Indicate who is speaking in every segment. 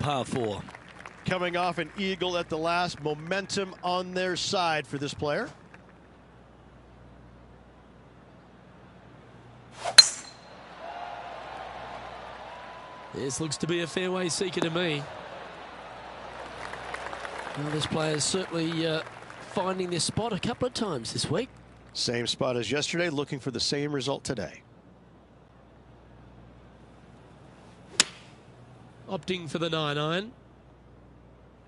Speaker 1: par 4.
Speaker 2: Coming off an eagle at the last, momentum on their side for this player.
Speaker 1: This looks to be a fairway seeker to me. Well, this player is certainly finding this spot a couple of times this week.
Speaker 2: Same spot as yesterday, looking for the same result today.
Speaker 1: Opting for the 9-iron.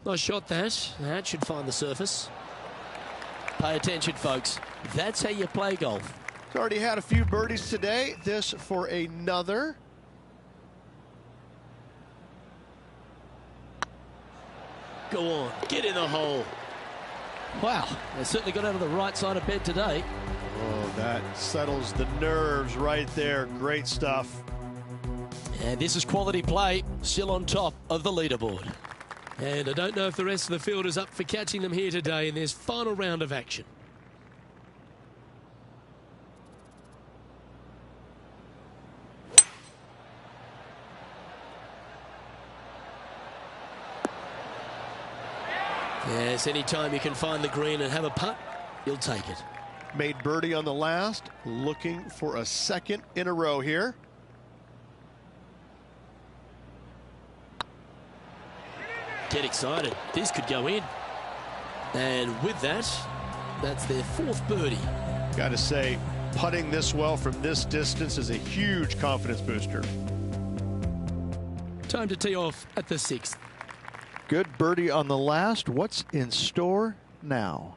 Speaker 1: Nice shot that. That should find the surface. Pay attention, folks. That's how you play golf.
Speaker 2: He's already had a few birdies today. This for another.
Speaker 1: Go on, get in the hole. Wow, they certainly got out of the right side of bed today.
Speaker 2: Oh, that settles the nerves right there. Great stuff.
Speaker 1: And this is quality play, still on top of the leaderboard. And I don't know if the rest of the field is up for catching them here today in this final round of action. Yes, anytime you can find the green and have a putt, you'll take it.
Speaker 2: Made birdie on the last, looking for a second in a row here.
Speaker 1: Get excited. This could go in. And with that, that's their 4th birdie.
Speaker 2: Got to say, putting this well from this distance is a huge confidence booster.
Speaker 1: Time to tee off at the 6th.
Speaker 2: Good birdie on the last. What's in store now?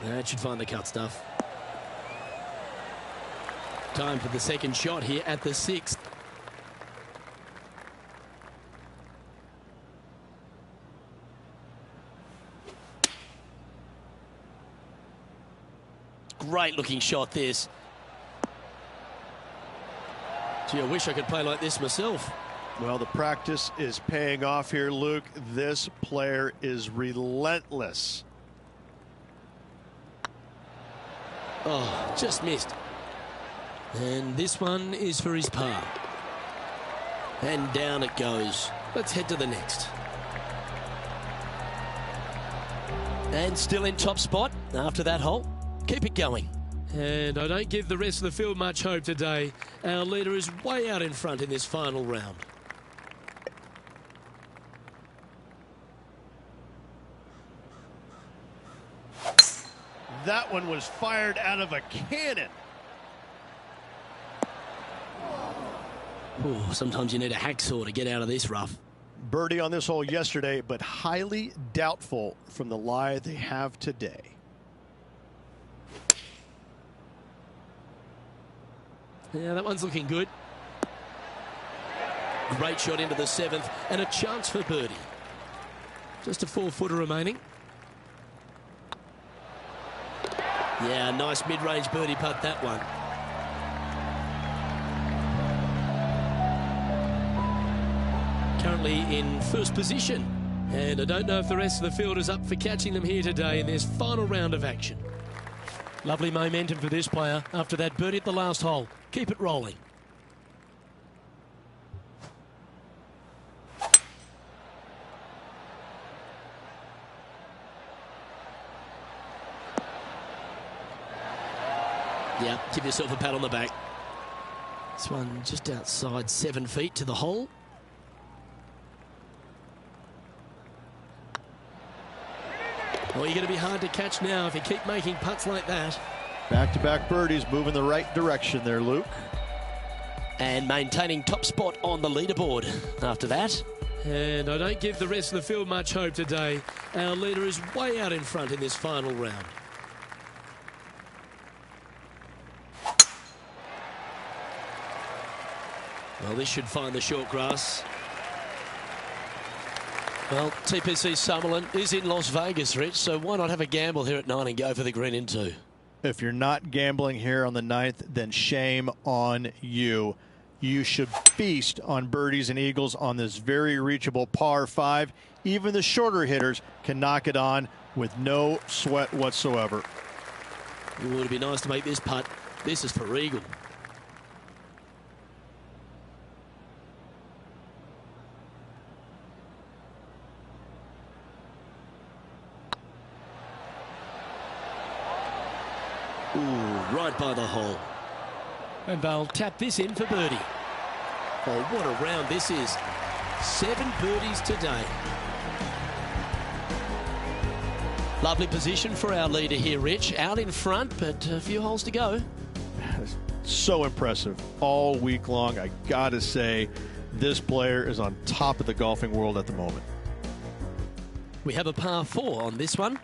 Speaker 1: That should find the cut stuff. Time for the second shot here at the 6th. Great looking shot this. Gee, I wish I could play like this myself.
Speaker 2: Well, the practice is paying off here, Luke. This player is relentless.
Speaker 1: Oh, just missed. And this one is for his par. And down it goes. Let's head to the next. And still in top spot after that hole. Keep it going. And I don't give the rest of the field much hope today. Our leader is way out in front in this final round.
Speaker 2: That one was fired out of a cannon.
Speaker 1: Ooh, sometimes you need a hacksaw to get out of this rough.
Speaker 2: Birdie on this hole yesterday, but highly doubtful from the lie they have today.
Speaker 1: Yeah, that one's looking good. Great shot into the 7th and a chance for birdie. Just a 4-footer remaining. Yeah, nice mid-range birdie putt, that one. Currently in first position. And I don't know if the rest of the field is up for catching them here today in this final round of action. Lovely momentum for this player after that birdie at the last hole. Keep it rolling. Yeah, give yourself a pat on the back. This one just outside 7 feet to the hole. Oh, you're going to be hard to catch now if you keep making putts like that.
Speaker 2: Back-to-back birdies, moving the right direction there, Luke.
Speaker 1: And maintaining top spot on the leaderboard after that. And I don't give the rest of the field much hope today. Our leader is way out in front in this final round. Well, this should find the short grass. Well, TPC Summerlin is in Las Vegas, Rich, so why not have a gamble here at 9 and go for the green in 2?
Speaker 2: If you're not gambling here on the 9th, then shame on you. You should feast on birdies and eagles on this very reachable par 5. Even the shorter hitters can knock it on with no sweat whatsoever.
Speaker 1: It would be nice to make this putt. This is for eagle. Ooh, right by the hole. And they'll tap this in for birdie. Oh, what a round this is. 7 birdies today. Lovely position for our leader here, Rich. Out in front, but a few holes to go.
Speaker 2: So impressive all week long. I gotta say, this player is on top of the golfing world at the moment.
Speaker 1: We have a par 4 on this one.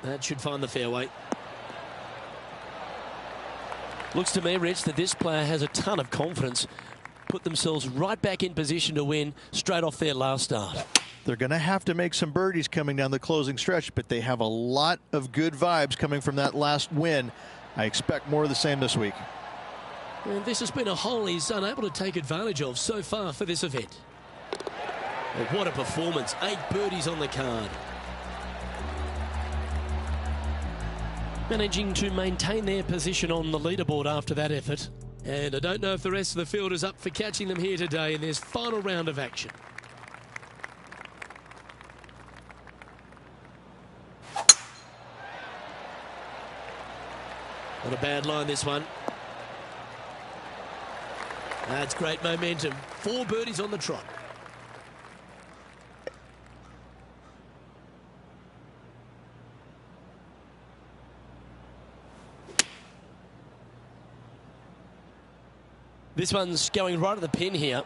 Speaker 1: That should find the fairway. Looks to me, Rich, that this player has a ton of confidence. Put themselves right back in position to win straight off their last start.
Speaker 2: They're going to have to make some birdies coming down the closing stretch, but they have a lot of good vibes coming from that last win. I expect more of the same this week.
Speaker 1: And this has been a hole he's unable to take advantage of so far for this event. Well, what a performance. 8 birdies on the card. Managing to maintain their position on the leaderboard after that effort. And I don't know if the rest of the field is up for catching them here today in this final round of action. Not a bad line, this one. That's great momentum. 4 birdies on the trot. This one's going right at the pin here.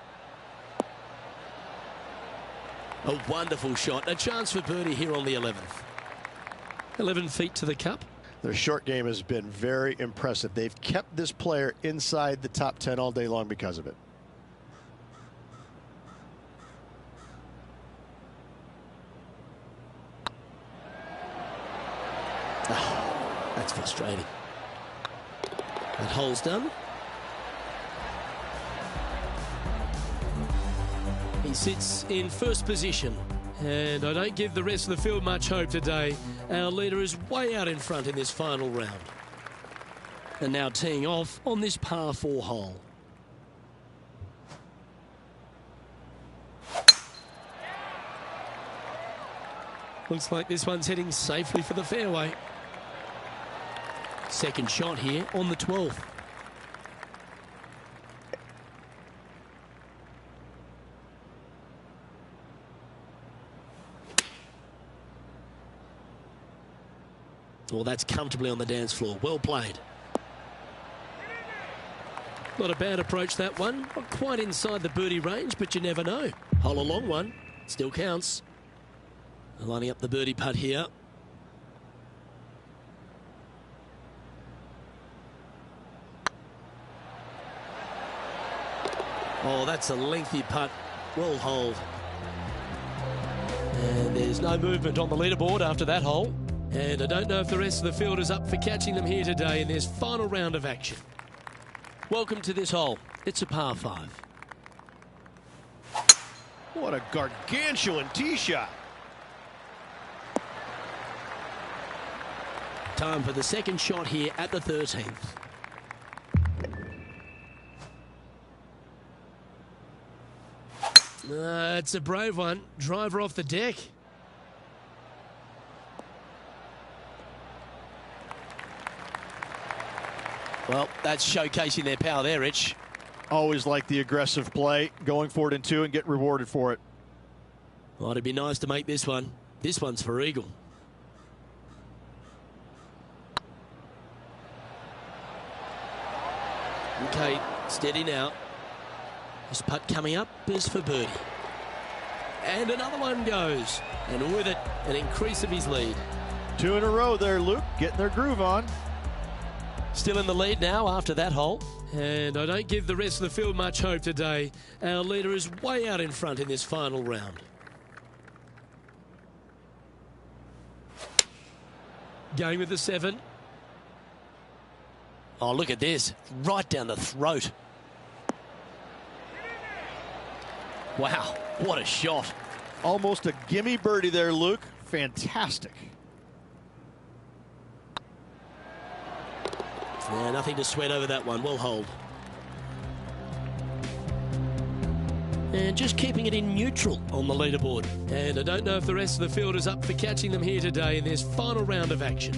Speaker 1: A wonderful shot. A chance for birdie here on the 11th. 11 feet to the cup.
Speaker 2: Their short game has been very impressive. They've kept this player inside the top 10 all day long because of it.
Speaker 1: Oh, that's frustrating. That hole's done. He sits in first position, and I don't give the rest of the field much hope today. Our leader is way out in front in this final round. And now teeing off on this par 4 hole. Looks like this one's heading safely for the fairway. Second shot here on the 12th. Well, that's comfortably on the dance floor. Well played. Not a bad approach, that one. Not quite inside the birdie range, but you never know. Hole a long one. Still counts. Lining up the birdie putt here. Oh, that's a lengthy putt. Well holed. And there's no movement on the leaderboard after that hole. And I don't know if the rest of the field is up for catching them here today in this final round of action. Welcome to this hole. It's a par 5.
Speaker 2: What a gargantuan tee shot.
Speaker 1: Time for the second shot here at the 13th. It's a brave one. Driver off the deck. Well, that's showcasing their power there, Rich.
Speaker 2: Always like the aggressive play, going for it in 2 and get rewarded for it.
Speaker 1: Well, it'd be nice to make this one. This one's for eagle. Okay, steady now. This putt coming up is for birdie. And another one goes. And with it, an increase of his lead.
Speaker 2: 2 in a row there, Luke, getting their groove on.
Speaker 1: Still in the lead now after that hole. And I don't give the rest of the field much hope today. Our leader is way out in front in this final round. Going with the 7. Oh, look at this. Right down the throat. Wow, what a shot.
Speaker 2: Almost a gimme birdie there, Luke. Fantastic.
Speaker 1: Yeah, nothing to sweat over that one. We'll hold. And just keeping it in neutral on the leaderboard. And I don't know if the rest of the field is up for catching them here today in this final round of action.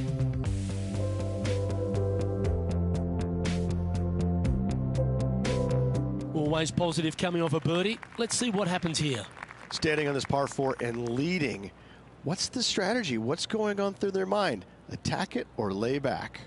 Speaker 1: Always positive coming off a birdie. Let's see what happens here.
Speaker 2: Standing on this par 4 and leading. What's the strategy? What's going on through their mind? Attack it or lay back?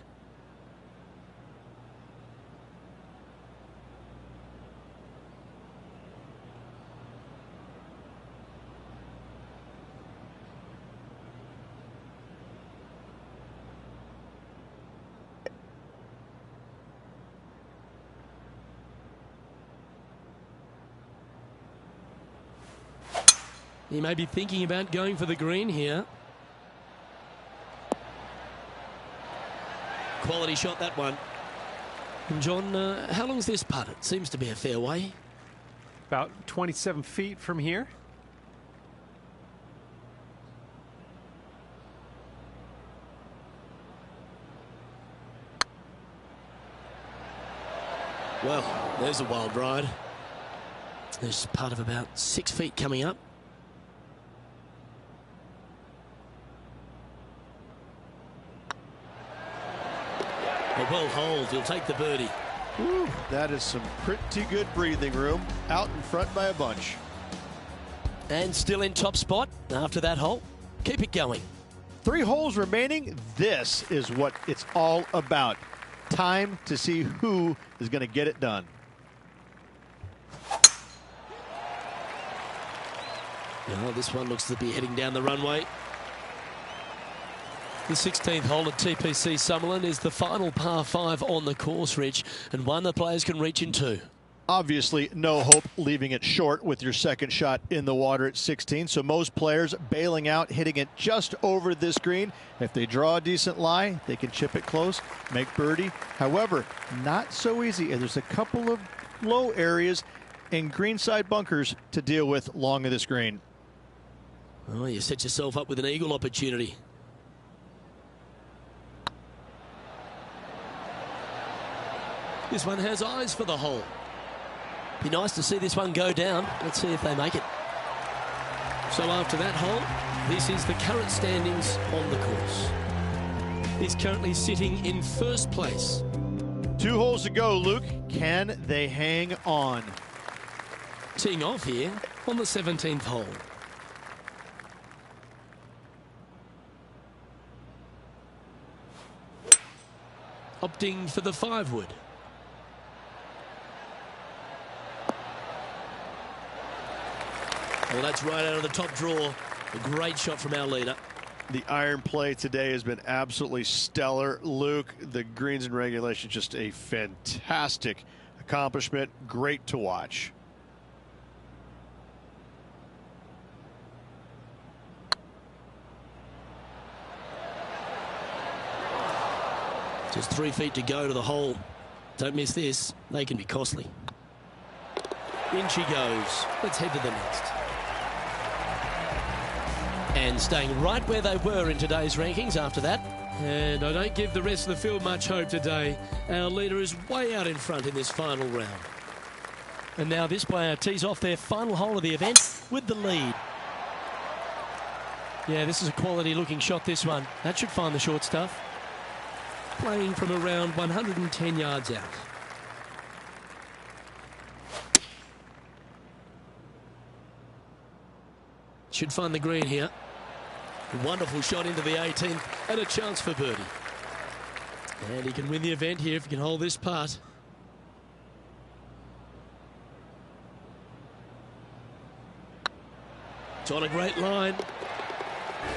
Speaker 1: He may be thinking about going for the green here. Quality shot, that one. And John, how long's this putt? It seems to be a fair way.
Speaker 3: About 27 feet from here.
Speaker 1: Well, there's a wild ride. There's a putt of about 6 feet coming up. A well hold. He'll take the birdie.
Speaker 2: Woo, that is some pretty good breathing room. Out in front by a bunch.
Speaker 1: And still in top spot after that hole. Keep it going.
Speaker 2: 3 holes remaining. This is what it's all about. Time to see who is going to get it done.
Speaker 1: Oh, this one looks to be heading down the runway. The 16th hole at TPC Summerlin is the final par 5 on the course, Rich, and one the players can reach in 2.
Speaker 2: Obviously, no hope leaving it short with your second shot in the water at 16. So most players bailing out, hitting it just over this green. If they draw a decent lie, they can chip it close, make birdie. However, not so easy. And there's a couple of low areas and greenside bunkers to deal with along of this green.
Speaker 1: Oh, you set yourself up with an eagle opportunity. This one has eyes for the hole. Be nice to see this one go down. Let's see if they make it. So after that hole, this is the current standings on the course. He's currently sitting in first place.
Speaker 2: 2 holes to go, Luke. Can they hang on?
Speaker 1: Teeing off here on the 17th hole. Opting for the 5-wood. Well, that's right out of the top draw. A great shot from our leader.
Speaker 2: The iron play today has been absolutely stellar. Luke, the greens and regulation, just a fantastic accomplishment. Great to watch.
Speaker 1: Just 3 feet to go to the hole. Don't miss this. They can be costly. In she goes. Let's head to the next. And staying right where they were in today's rankings after that. And I don't give the rest of the field much hope today. Our leader is way out in front in this final round. And now this player tees off their final hole of the event with the lead. Yeah, this is a quality looking shot, this one. That should find the short stuff. Playing from around 110 yards out. Should find the green here. Wonderful shot into the 18th and a chance for birdie. And he can win the event here if he can hold this putt. It's on a great line.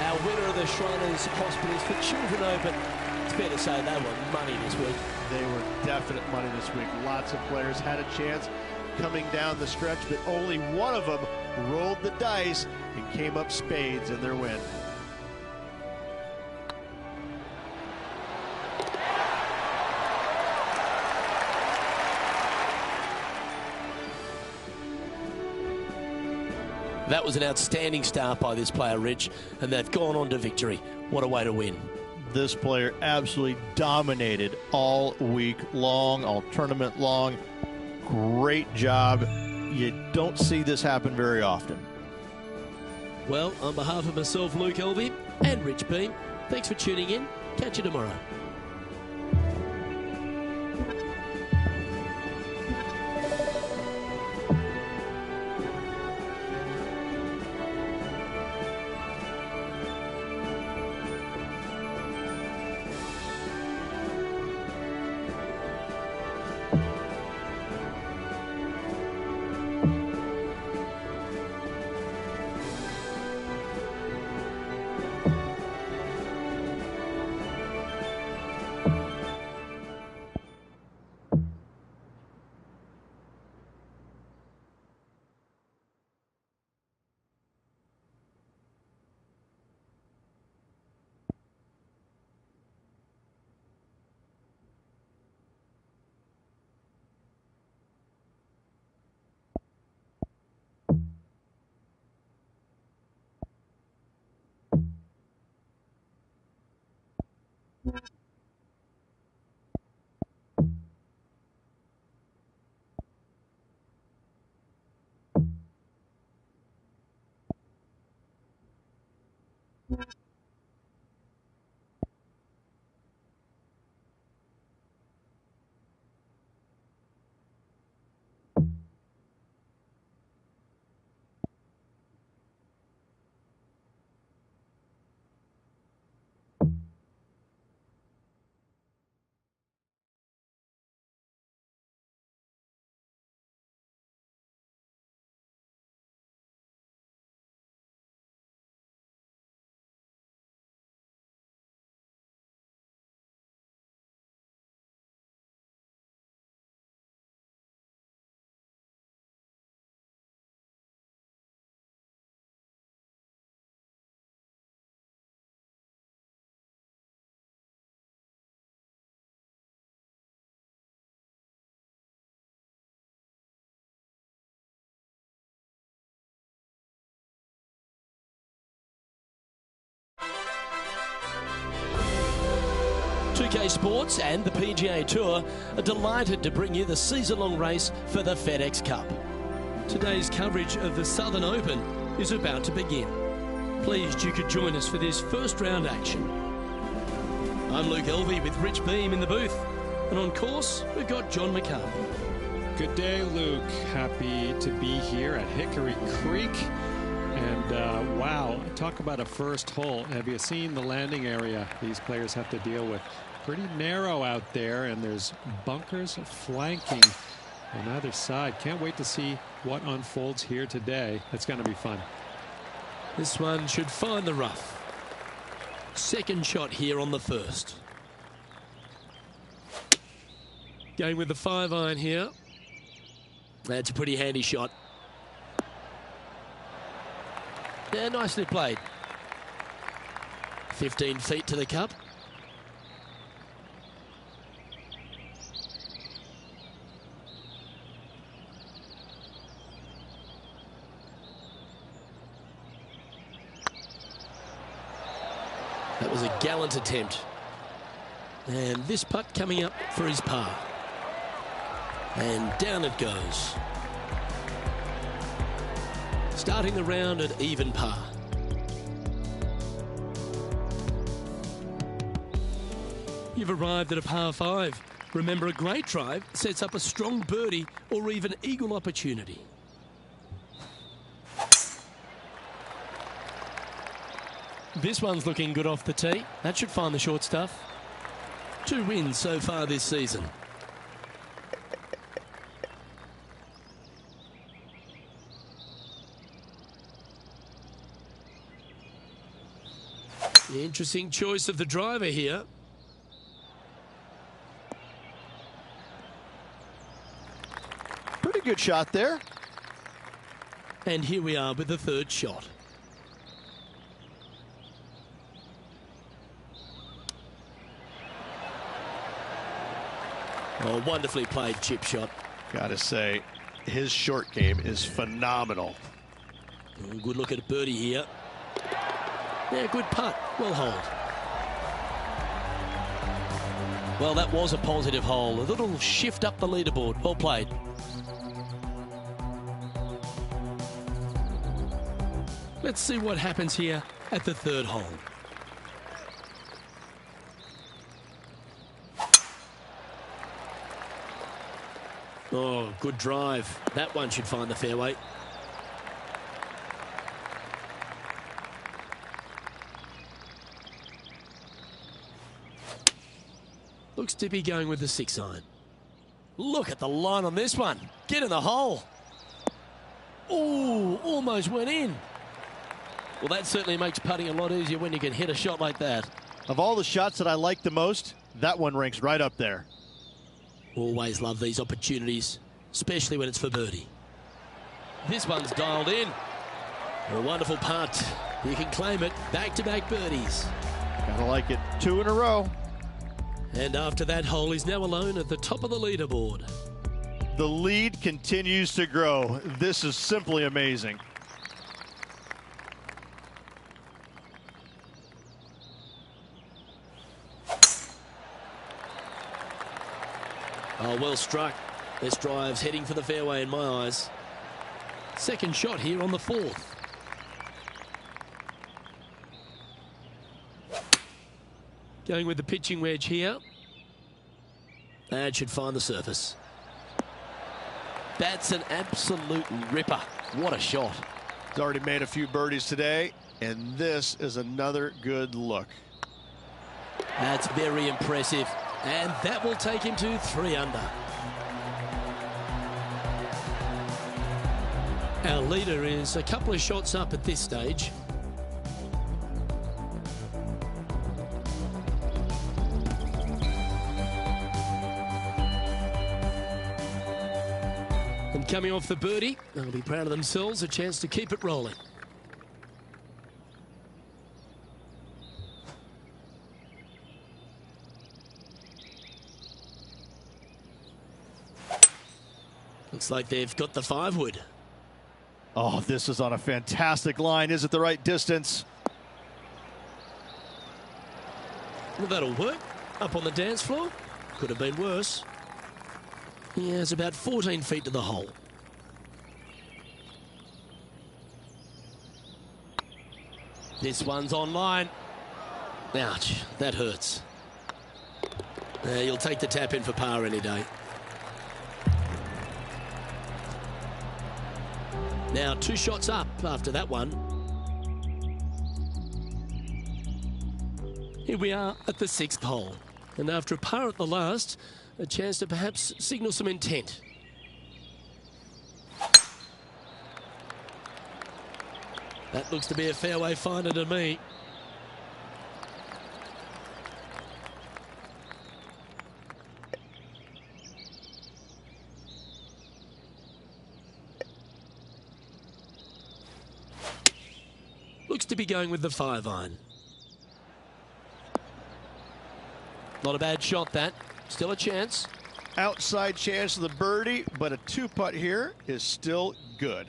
Speaker 1: Our winner of the Shriners Hospitals for Children Open. It's fair to say they were money this week.
Speaker 2: They were definite money this week. Lots of players had a chance coming down the stretch, but only one of them rolled the dice and came up spades in their win.
Speaker 1: That was an outstanding start by this player, Rich, and they've gone on to victory. What a way to win.
Speaker 2: This player absolutely dominated all week long, all tournament long. Great job. You don't see this happen very often.
Speaker 1: Well, on behalf of myself, Luke Elvey, and Rich Beam, thanks for tuning in. Catch you tomorrow. PGA Sports and the PGA Tour are delighted to bring you the season-long race for the FedEx Cup. Today's coverage of the Southern Open is about to begin. Pleased you could join us for this first round action. I'm Luke Elvey with Rich Beam in the booth, and on course we've got John McCarthy.
Speaker 3: Good day, Luke. Happy to be here at Hickory Creek. And wow, talk about a first hole. Have you seen the landing area these players have to deal with? Pretty narrow out there, and there's bunkers flanking on either side. Can't wait to see what unfolds here today. It's going to be fun.
Speaker 1: This one should find the rough. Second shot here on the first. Going with the 5-iron here. That's a pretty handy shot. Yeah, nicely played. 15 feet to the cup. was a gallant attempt. And this putt coming up for his par. And down it goes. Starting the round at even par. You've arrived at a par 5. Remember, a great drive sets up a strong birdie or even eagle opportunity. This one's looking good off the tee. That should find the short stuff. 2 wins so far this season. Interesting choice of the driver here.
Speaker 2: Pretty good shot there.
Speaker 1: And here we are with the 3rd shot. Oh, wonderfully played chip shot.
Speaker 2: Gotta say, his short game is phenomenal.
Speaker 1: Good look at a birdie here. Yeah, good putt. Well holed. Well, that was a positive hole. A little shift up the leaderboard. Well played. Let's see what happens here at the 3rd hole. Oh, good drive. That one should find the fairway. Looks to be going with the 6-iron. Look at the line on this one. Get in the hole. Oh, almost went in. Well, that certainly makes putting a lot easier when you can hit a shot like that.
Speaker 2: Of all the shots that I like the most, that one ranks right up there.
Speaker 1: Always love these opportunities, especially when it's for birdie. This one's dialed in. A wonderful putt. You can claim it. Back-to-back birdies.
Speaker 2: Gotta like it. 2 in a row.
Speaker 1: And after that hole, he's now alone at the top of the leaderboard.
Speaker 2: The lead continues to grow. This is simply amazing.
Speaker 1: Oh, well struck. This drive's heading for the fairway in my eyes. 2nd shot here on the 4th. Going with the pitching wedge here. That should find the surface. That's an absolute ripper. What a shot.
Speaker 2: He's already made a few birdies today, and this is another good look.
Speaker 1: That's very impressive. And that will take him to 3 under. Our leader is a couple of shots up at this stage. And coming off the birdie, they'll be proud of themselves, a chance to keep it rolling. Looks like they've got the 5-wood.
Speaker 2: Oh, this is on a fantastic line. Is it the right distance?
Speaker 1: Well, that'll work. Up on the dance floor. Could have been worse. Yeah, it's about 14 feet to the hole. This one's online. Ouch, that hurts. You'll take the tap in for par any day. Now 2 shots up after that one. Here we are at the 6th hole. And after a par at the last, a chance to perhaps signal some intent. That looks to be a fairway finder to me. Looks to be going with the 5-iron. Not a bad shot, that. Still a chance.
Speaker 2: Outside chance of the birdie, but a 2-putt here is still good.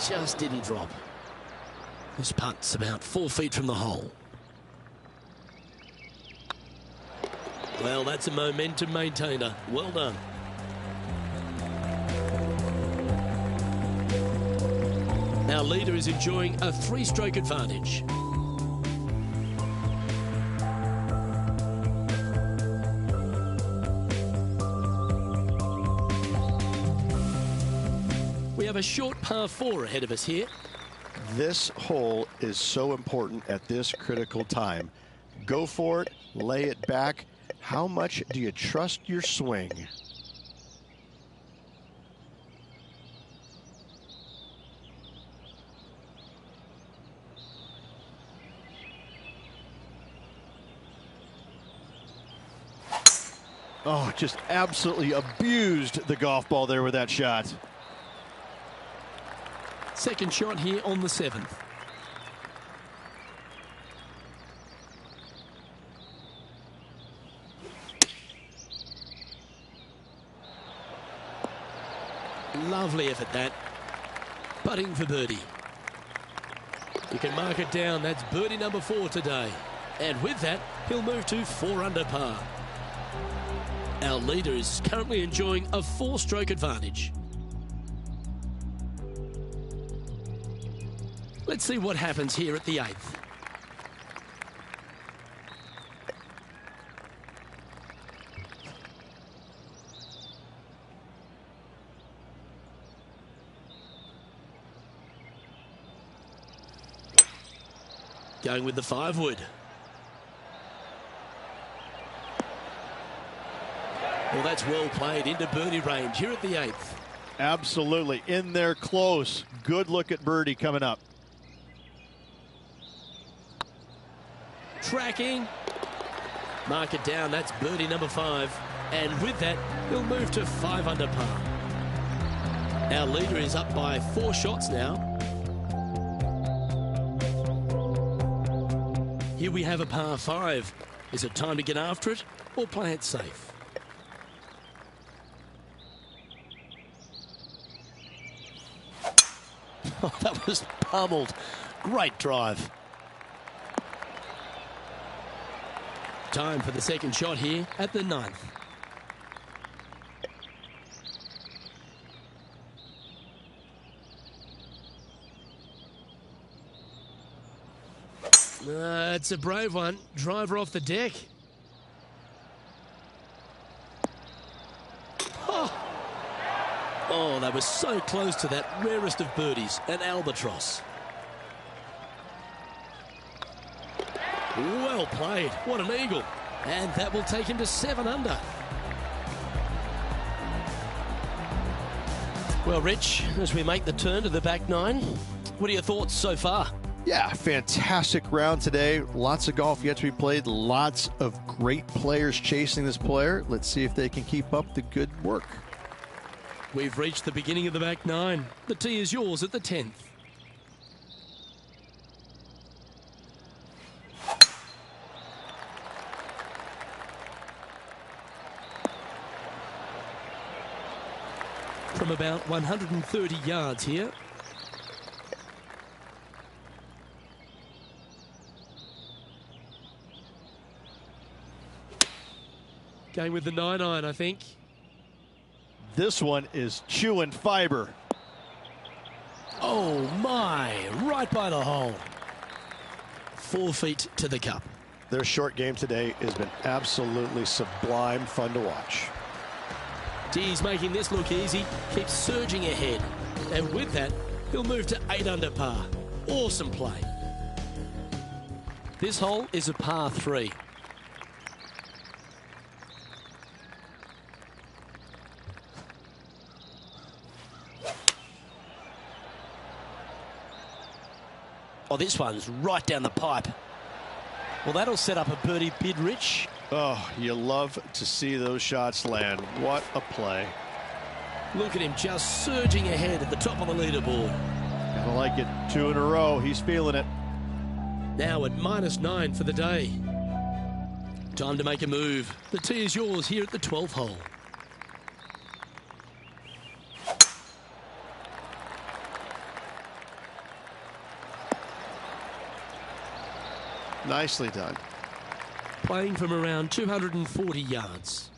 Speaker 1: just didn't drop. This putt's about 4 feet from the hole. Well, that's a momentum maintainer. Well done. Our leader is enjoying a 3-stroke advantage. We have a short par 4 ahead of us here.
Speaker 2: This hole is so important at this critical time. Go for it, lay it back. How much do you trust your swing? Oh, just absolutely abused the golf ball there with that shot.
Speaker 1: Second shot here on the 7th. Lovely effort that. Putting for birdie. You can mark it down. That's birdie number 4 today. And with that, he'll move to 4 under par. Our leader is currently enjoying a 4-stroke advantage. Let's see what happens here at the 8th. Going with the 5-wood. Well, that's well played into birdie range here at the 8th.
Speaker 2: Absolutely. In there close. Good look at birdie coming up.
Speaker 1: Tracking. Mark it down. That's birdie number 5. And with that, he'll move to 5 under par. Our leader is up by 4 shots now. Here we have a par 5. Is it time to get after it or play it safe? Oh, that was pummeled. Great drive. Time for the second shot here at the 9th. It's a brave one. Driver off the deck. Oh, that was so close to that rarest of birdies, an albatross. Well played. What an eagle. And that will take him to 7 under. Well, Rich, as we make the turn to the back 9, what are your thoughts so far?
Speaker 2: Yeah, fantastic round today. Lots of golf yet to be played. Lots of great players chasing this player. Let's see if they can keep up the good work.
Speaker 1: We've reached the beginning of the back 9. The tee is yours at the 10th. From about 130 yards here. Going with the 9-iron, I think.
Speaker 2: This one is chewing fiber.
Speaker 1: Oh my, right by the hole. 4 feet to the cup.
Speaker 2: Their short game today has been absolutely sublime fun to watch.
Speaker 1: He's making this look easy, keeps surging ahead. And with that, he'll move to 8 under par. Awesome play. This hole is a par 3. Oh, this one's right down the pipe. Well, that'll set up a birdie bid, Rich.
Speaker 2: Oh, you love to see those shots land. What a play.
Speaker 1: Look at him just surging ahead at the top of the leaderboard.
Speaker 2: I like it. 2 in a row. He's feeling it.
Speaker 1: Now at -9 for the day. Time to make a move. The tee is yours here at the 12th hole.
Speaker 4: Nicely done.
Speaker 1: Playing from around 240 yards.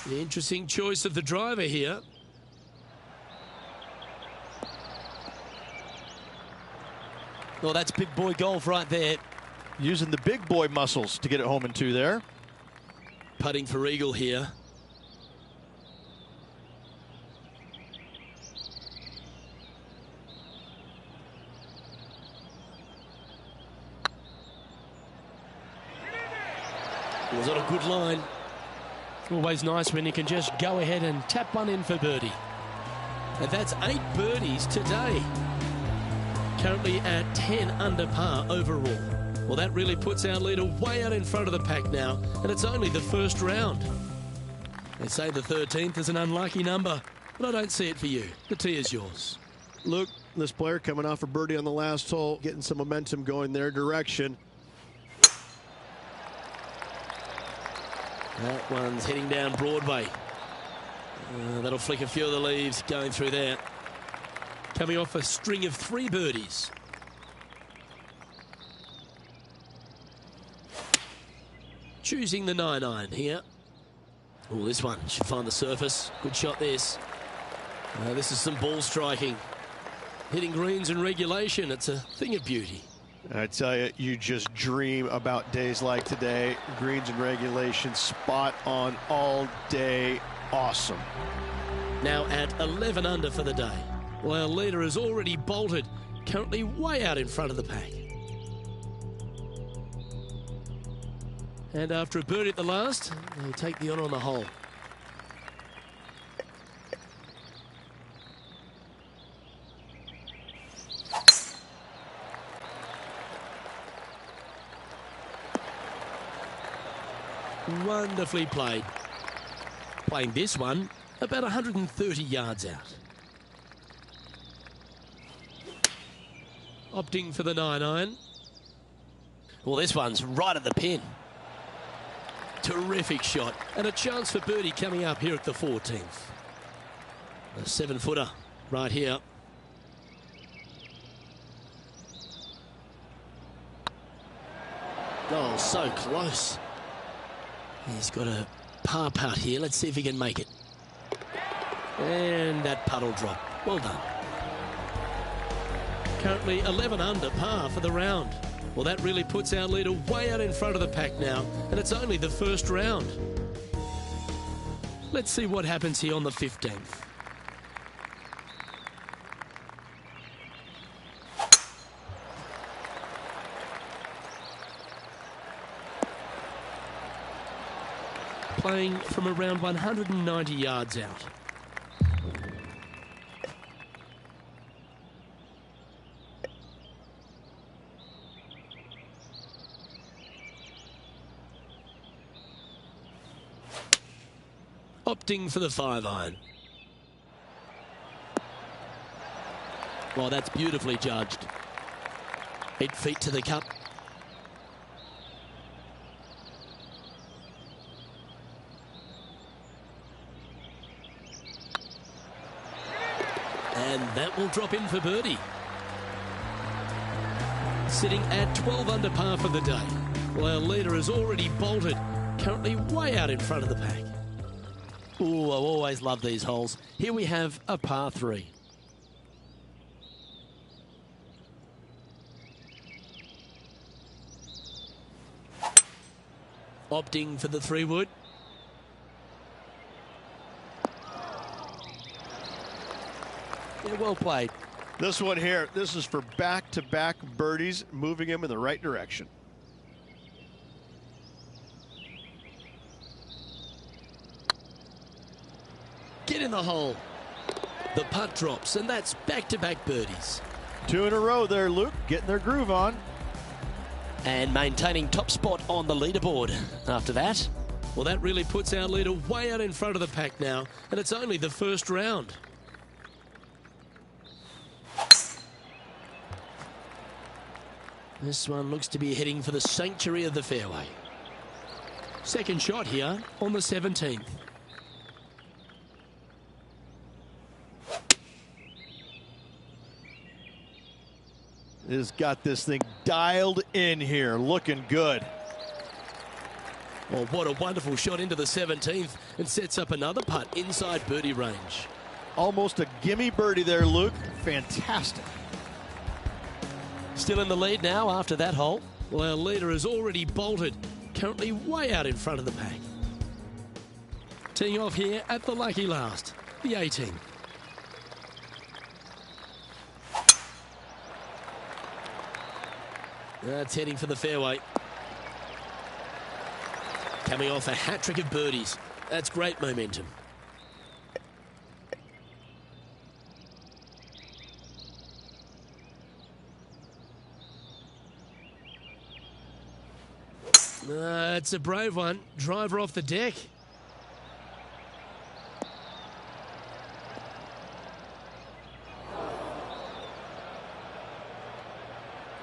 Speaker 1: The interesting choice of the driver here. Well, that's big boy golf right there.
Speaker 2: Using the big boy muscles to get it home in 2 there.
Speaker 1: Putting for eagle here. Was on a good line. Always nice when you can just go ahead and tap one in for birdie. And that's 8 birdies today. Currently at 10 under par overall. Well, that really puts our leader way out in front of the pack now, and it's only the first round. They say the 13th is an unlucky number, but I don't see it for you. The tee is yours.
Speaker 4: Luke, this player coming off a birdie on the last hole, getting some momentum going their direction.
Speaker 1: That one's heading down Broadway. That'll flick a few of the leaves going through there. Coming off a string of 3 birdies. Choosing the 9-iron here. Oh, this one should find the surface. Good shot this. This is some ball striking. Hitting greens in regulation, it's a thing of beauty.
Speaker 4: I tell you, you just dream about days like today. Greens and regulation, spot on all day. Awesome.
Speaker 1: Now at 11 under for the day. Well, our leader has already bolted, currently way out in front of the pack. And after a birdie at the last, they take the honour on the hole. Wonderfully played. Playing this one about 130 yards out. Opting for the 9-iron. Well, this one's right at the pin. Terrific shot. And a chance for birdie coming up here at the 14th. A 7-footer right here. Oh, so close. He's got a par putt here. Let's see if he can make it. And that putt will drop. Well done. Currently 11 under par for the round. Well, that really puts our leader way out in front of the pack now, and it's only the first round. Let's see what happens here on the 15th. Playing from around 190 yards out. Opting for the 5-iron. Well, that's beautifully judged. 8 feet to the cup. And that will drop in for birdie. Sitting at 12 under par for the day. Well, our leader has already bolted, currently way out in front of the pack. Ooh, I always love these holes. Here we have a par 3. Opting for the 3-wood. Yeah, well played.
Speaker 4: This one here, this is for back-to-back birdies, moving him in the right direction.
Speaker 1: Get in the hole. The putt drops, and that's back-to-back birdies.
Speaker 2: 2 in a row there, Luke, getting their groove on.
Speaker 1: And maintaining top spot on the leaderboard after that. Well, that really puts our leader way out in front of the pack now, and it's only the first round. This one looks to be heading for the sanctuary of the fairway. Second shot here on the 17th.
Speaker 2: Has got this thing dialed in here, looking good.
Speaker 1: Well, what a wonderful shot into the 17th, and sets up another putt inside birdie range.
Speaker 2: Almost a gimme birdie there, Luke. Fantastic.
Speaker 1: Still in the lead now after that hole. Well, our leader has already bolted, currently way out in front of the pack. Teeing off here at the lucky last, the 18. That's heading for the fairway. Coming off a hat-trick of birdies. That's great momentum. It's a brave one. Driver off the deck.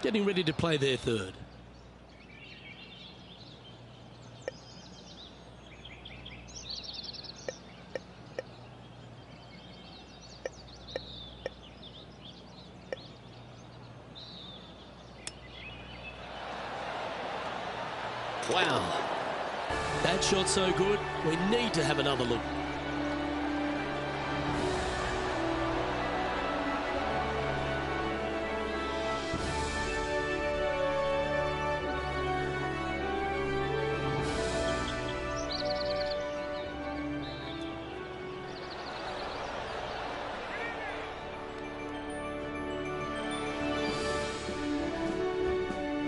Speaker 1: Getting ready to play their third. Wow, that shot's so good, we need to have another look.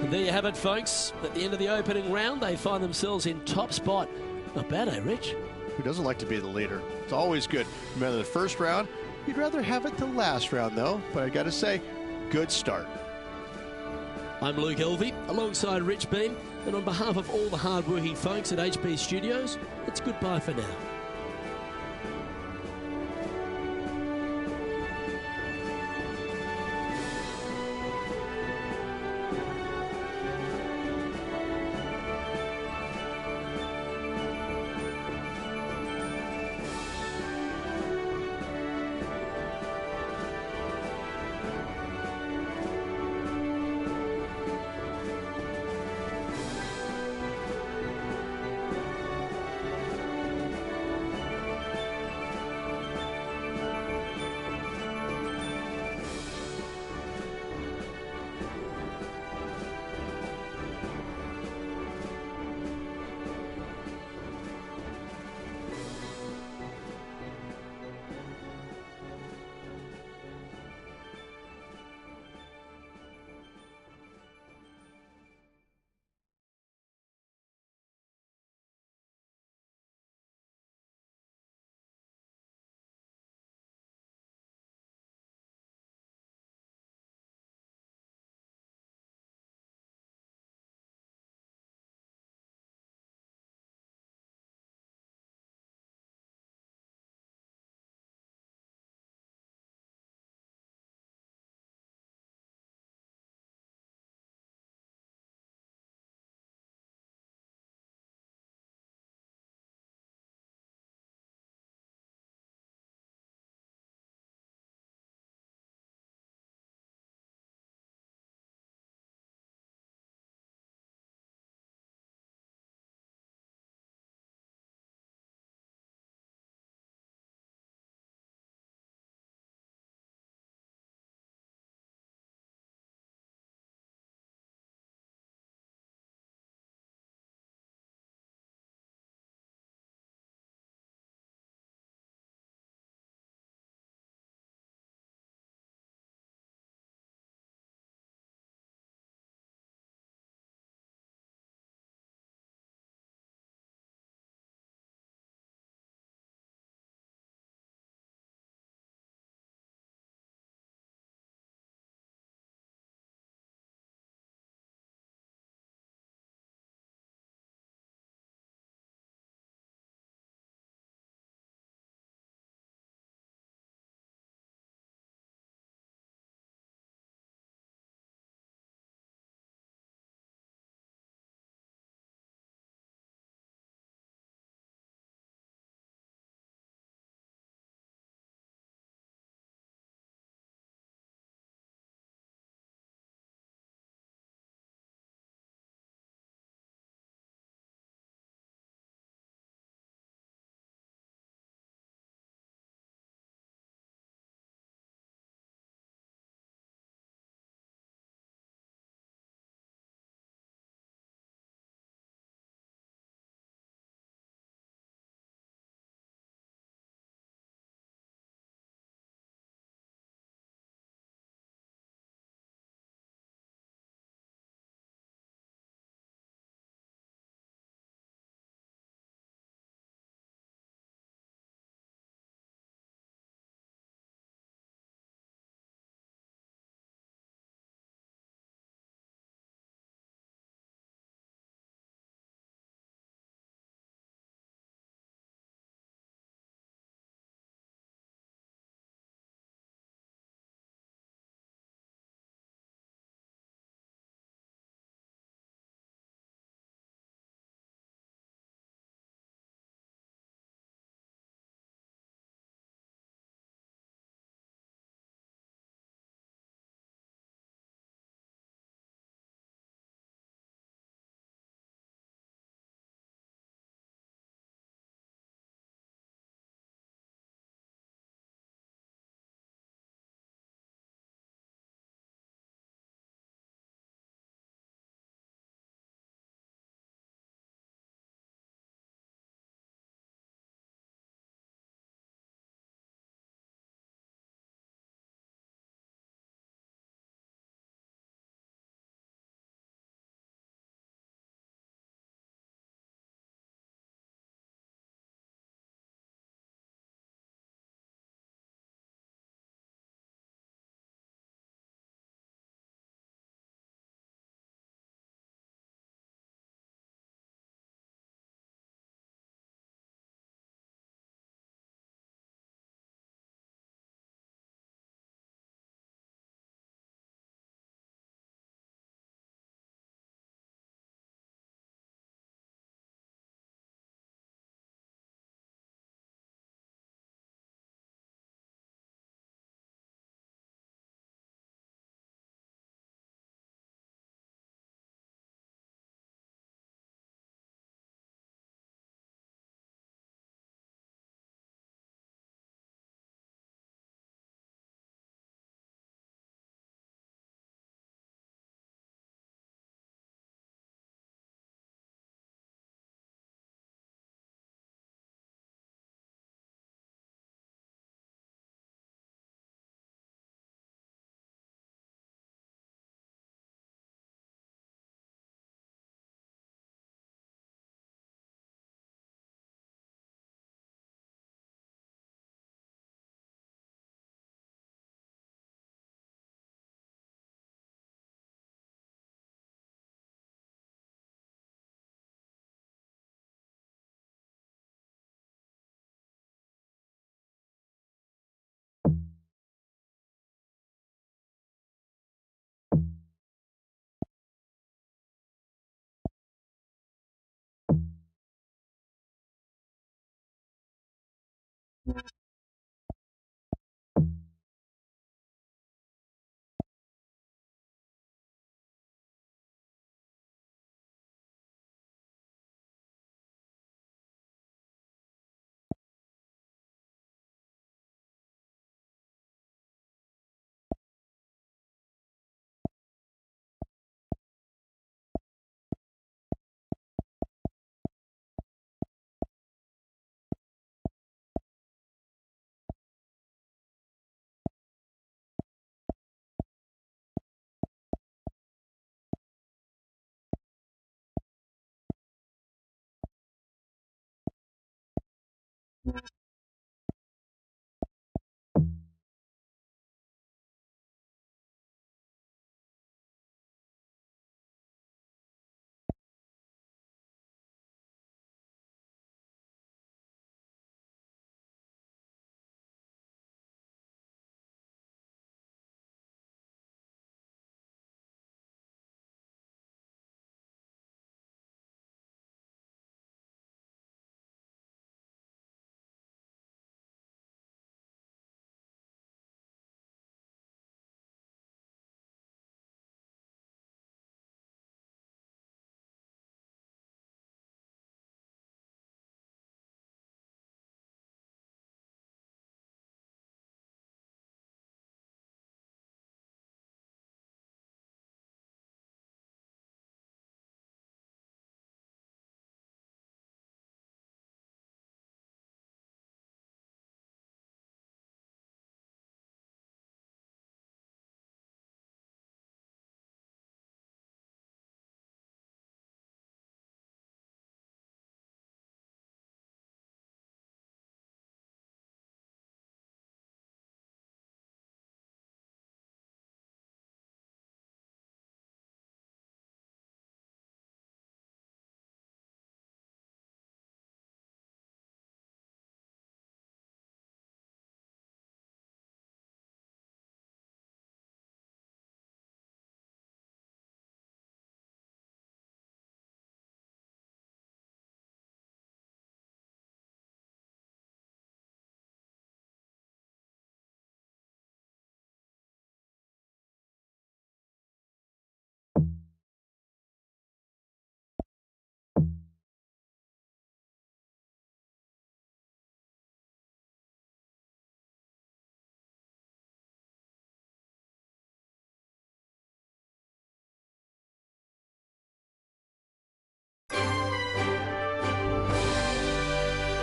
Speaker 1: And there you have it, folks. At the end of the opening round, they find themselves in top spot. Not bad, eh, Rich?
Speaker 2: Who doesn't like to be the leader? It's always good. Remember the first round? You'd rather have it the last round, though. But I got to say, good start.
Speaker 1: I'm Luke Elvey, alongside Rich Beam. And on behalf of all the hard-working folks at HB Studios, it's goodbye for now.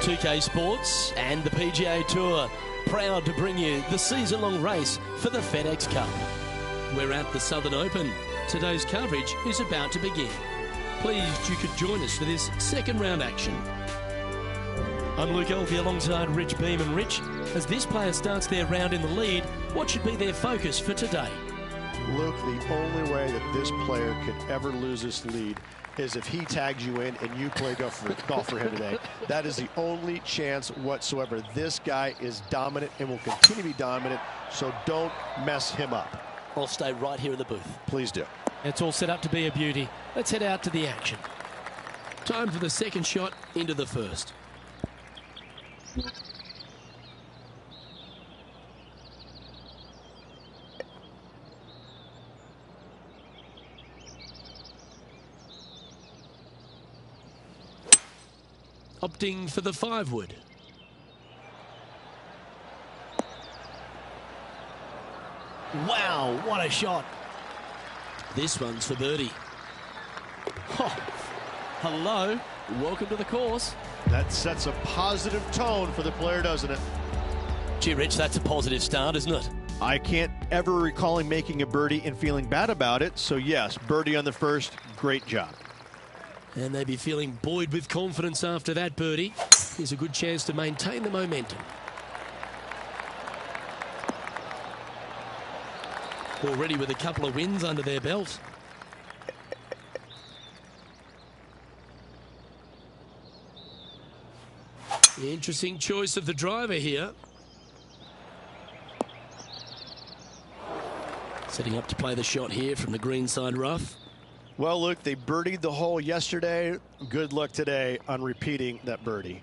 Speaker 1: 2K Sports and the PGA Tour proud to bring you the season-long race for the FedEx Cup. We're at the Southern Open. Today's coverage is about to begin. Pleased you could join us for this second round action. I'm Luke Elvey alongside Rich Beam. And Rich, as this player starts their round in the lead, what should be their focus for today?
Speaker 4: Luke, the only way that this player could ever lose this lead is if he tags you in and you play golf for him today. That is the only chance whatsoever. This guy is dominant and will continue to be dominant, so don't mess him up.
Speaker 1: I'll stay right here in the booth.
Speaker 4: Please do.
Speaker 1: It's all set up to be a beauty. Let's head out to the action. Time for the second shot into the first. Opting for the 5-wood. Wow, what a shot. This one's for birdie. Oh, hello, welcome to the course.
Speaker 4: That sets a positive tone for the player, doesn't it?
Speaker 1: Gee, Rich, that's a positive start, isn't it?
Speaker 2: I can't ever recall him making a birdie and feeling bad about it. So yes, birdie on the first, great job.
Speaker 1: And they'd be feeling buoyed with confidence after that birdie. Here's a good chance to maintain the momentum. Already with a couple of wins under their belt. Interesting choice of the driver here. Setting up to play the shot here from the greenside rough.
Speaker 4: Well, Luke, they birdied the hole yesterday. Good luck today on repeating that birdie.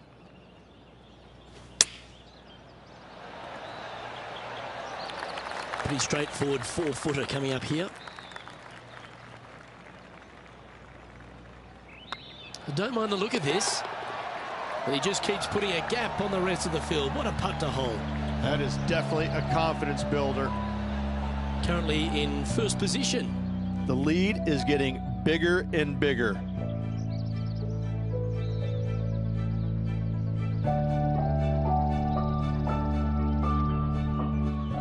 Speaker 1: Pretty straightforward 4-footer coming up here. I don't mind the look of this. But he just keeps putting a gap on the rest of the field. What a putt to hole.
Speaker 2: That is definitely a confidence builder.
Speaker 1: Currently in first position.
Speaker 2: The lead is getting bigger and bigger.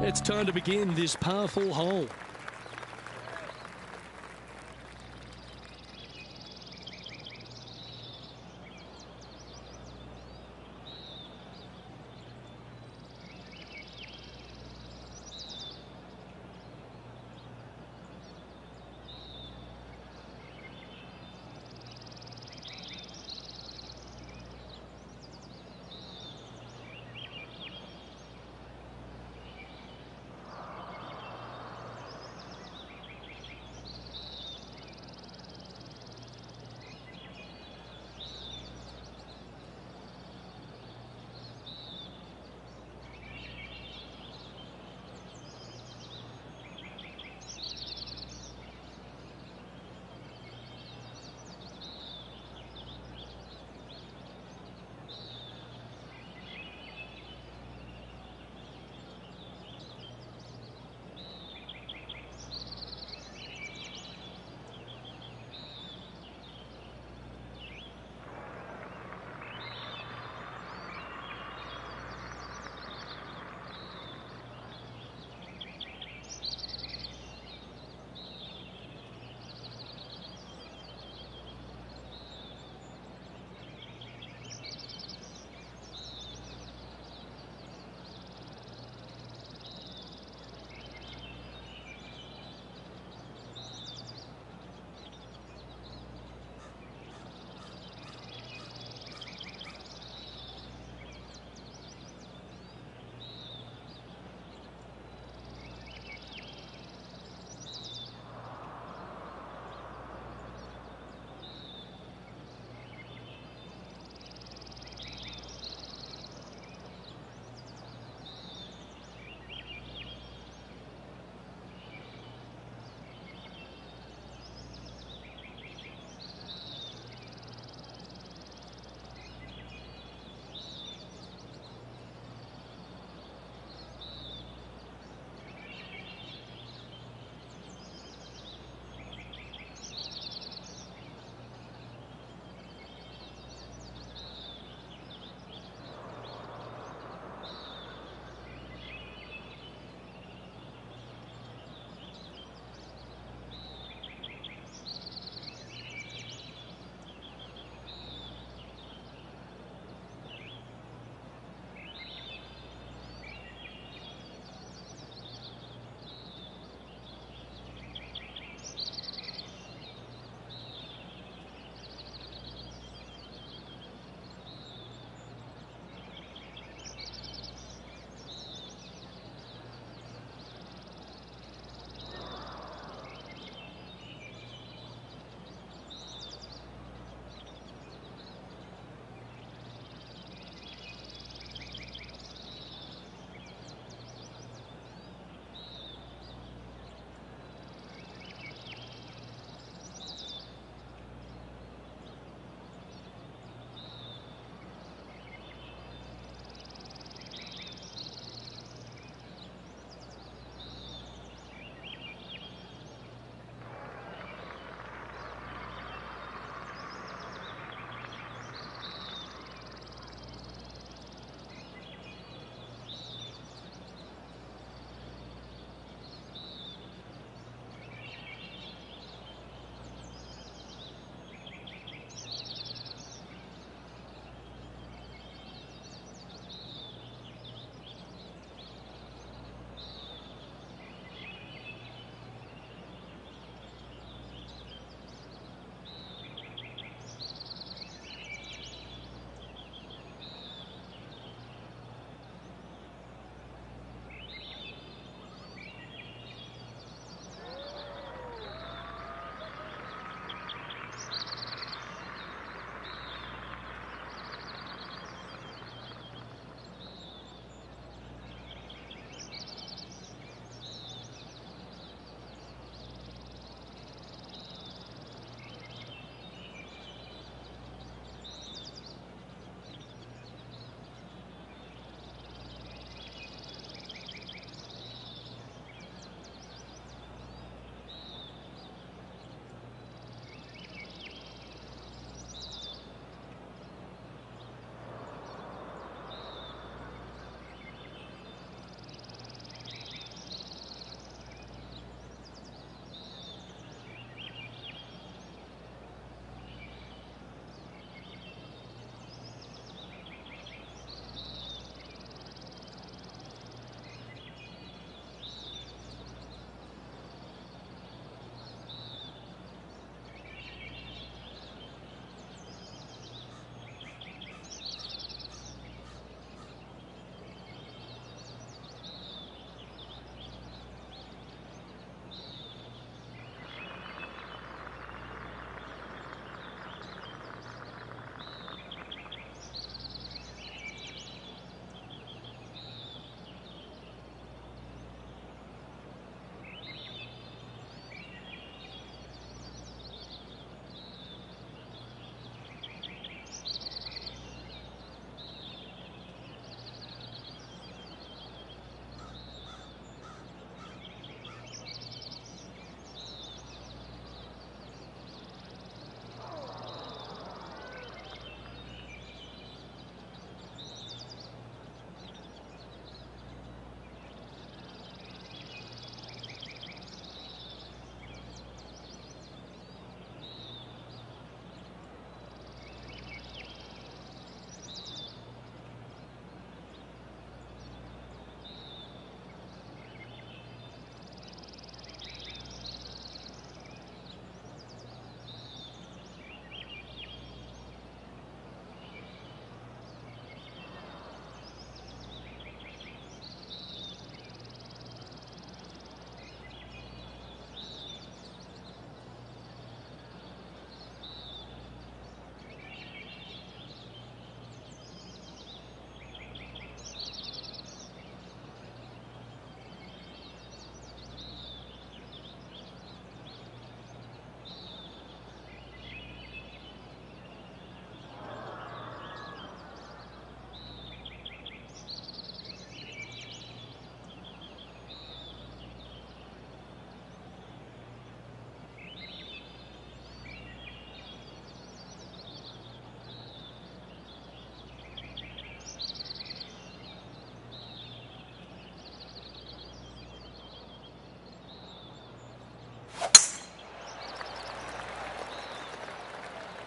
Speaker 1: It's time to begin this powerful hole.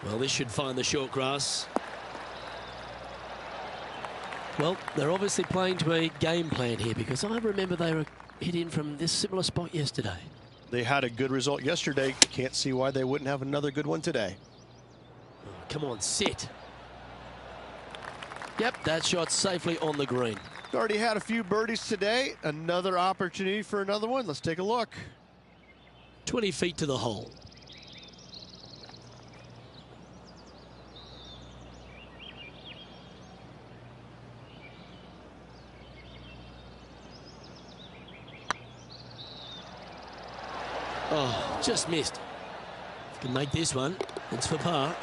Speaker 1: Well, this should find the short grass. Well, they're obviously playing to a game plan here, because I remember they were hit in from this similar spot yesterday.
Speaker 4: They had a good result yesterday. Can't see why they wouldn't have another good one today.
Speaker 1: Oh, come on, sit. Yep, that shot safely on the green.
Speaker 4: Already had a few birdies today. Another opportunity for another one. Let's take a look.
Speaker 1: 20 feet to the hole. Oh, just missed. If you can make this one, it's for par.